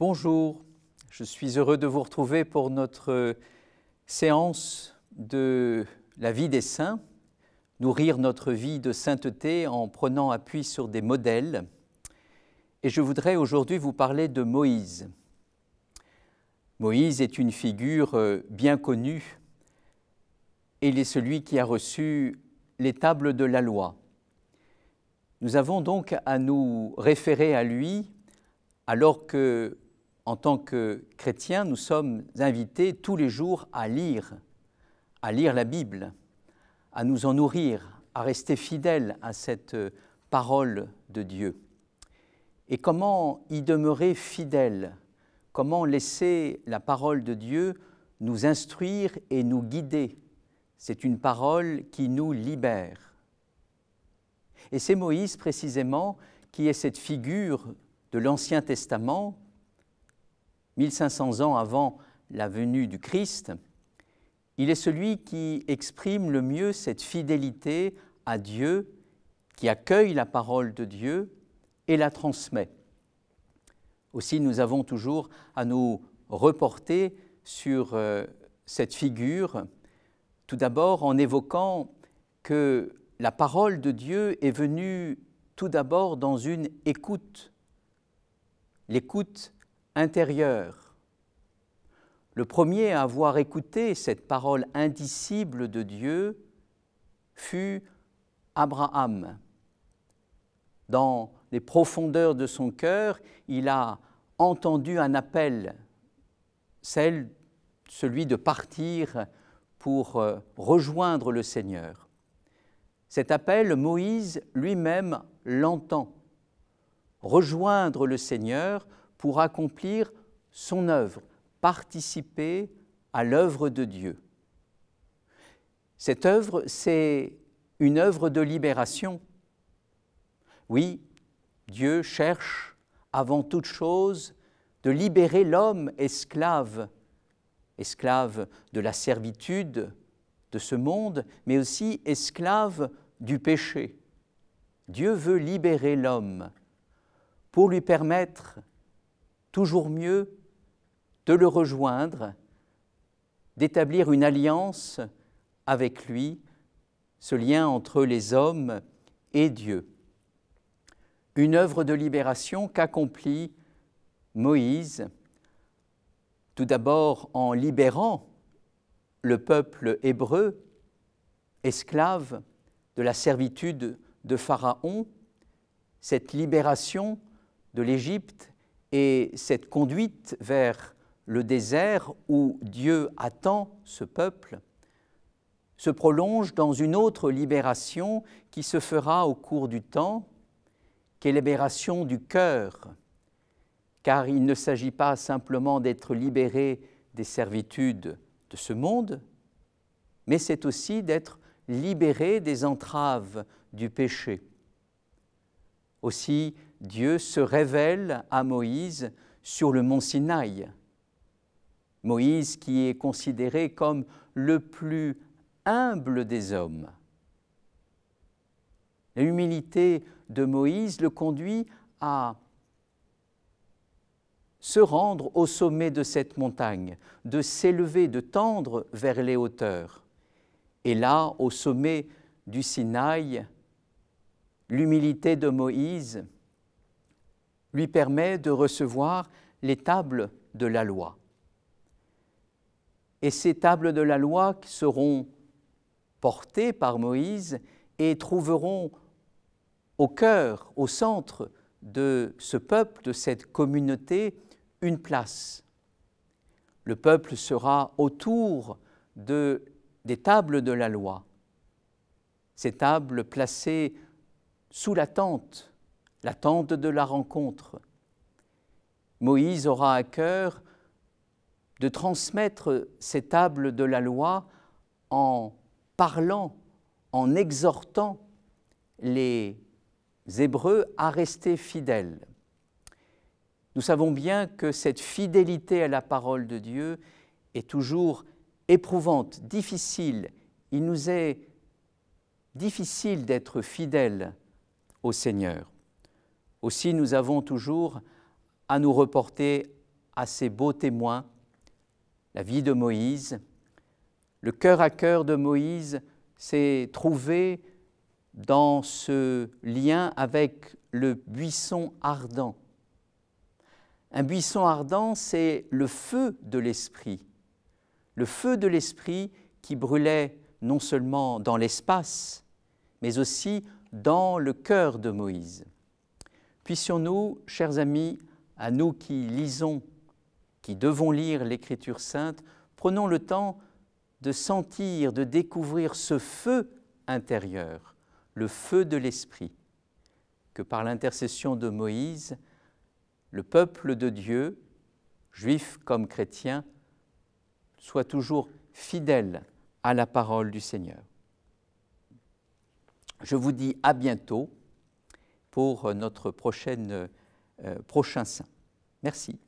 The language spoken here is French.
Bonjour, je suis heureux de vous retrouver pour notre séance de la vie des saints, nourrir notre vie de sainteté en prenant appui sur des modèles. Et je voudrais aujourd'hui vous parler de Moïse. Moïse est une figure bien connue. Il est celui qui a reçu les tables de la loi. Nous avons donc à nous référer à lui alors que, en tant que chrétiens, nous sommes invités tous les jours à lire la Bible, à nous en nourrir, à rester fidèles à cette parole de Dieu. Et comment y demeurer fidèles? Comment laisser la parole de Dieu nous instruire et nous guider? C'est une parole qui nous libère. Et c'est Moïse précisément qui est cette figure de l'Ancien Testament, 1500 ans avant la venue du Christ. Il est celui qui exprime le mieux cette fidélité à Dieu, qui accueille la parole de Dieu et la transmet. Aussi, nous avons toujours à nous reporter sur cette figure, tout d'abord en évoquant que la parole de Dieu est venue tout d'abord dans une écoute, l'écoute intérieure. Le premier à avoir écouté cette parole indicible de Dieu fut Abraham. Dans les profondeurs de son cœur, il a entendu un appel, celui de partir pour rejoindre le Seigneur. Cet appel, Moïse lui-même l'entend. Rejoindre le Seigneur pour accomplir son œuvre, participer à l'œuvre de Dieu. Cette œuvre, c'est une œuvre de libération. Oui, Dieu cherche avant toute chose de libérer l'homme esclave de la servitude de ce monde, mais aussi esclave du péché. Dieu veut libérer l'homme pour lui permettre toujours mieux de le rejoindre, d'établir une alliance avec lui, ce lien entre les hommes et Dieu. Une œuvre de libération qu'accomplit Moïse, tout d'abord en libérant le peuple hébreu, esclave de la servitude de Pharaon. Cette libération de l'Égypte et cette conduite vers le désert où Dieu attend ce peuple se prolonge dans une autre libération qui se fera au cours du temps, qui est la libération du cœur, car il ne s'agit pas simplement d'être libéré des servitudes de ce monde, mais c'est aussi d'être libéré des entraves du péché. Aussi, Dieu se révèle à Moïse sur le mont Sinaï. Moïse qui est considéré comme le plus humble des hommes. L'humilité de Moïse le conduit à se rendre au sommet de cette montagne, de s'élever, de tendre vers les hauteurs. Et là, au sommet du Sinaï, l'humilité de Moïse lui permet de recevoir les tables de la loi. Et ces tables de la loi seront portées par Moïse et trouveront au cœur, au centre de ce peuple, de cette communauté, une place. Le peuple sera autour des tables de la loi. Ces tables placées sous la tente de la rencontre. Moïse aura à cœur de transmettre ces tables de la loi en parlant, en exhortant les Hébreux à rester fidèles. Nous savons bien que cette fidélité à la parole de Dieu est toujours éprouvante, difficile. Il nous est difficile d'être fidèles au Seigneur. Aussi, nous avons toujours à nous reporter à ces beaux témoins, la vie de Moïse. Le cœur à cœur de Moïse s'est trouvé dans ce lien avec le buisson ardent. Un buisson ardent, c'est le feu de l'esprit. Le feu de l'esprit qui brûlait non seulement dans l'espace, mais aussi dans le cœur de Moïse. Puissions-nous, chers amis, à nous qui lisons, qui devons lire l'Écriture sainte, prenons le temps de sentir, de découvrir ce feu intérieur, le feu de l'esprit, que par l'intercession de Moïse, le peuple de Dieu, juif comme chrétien, soit toujours fidèle à la parole du Seigneur. Je vous dis à bientôt pour notre prochain saint. Merci.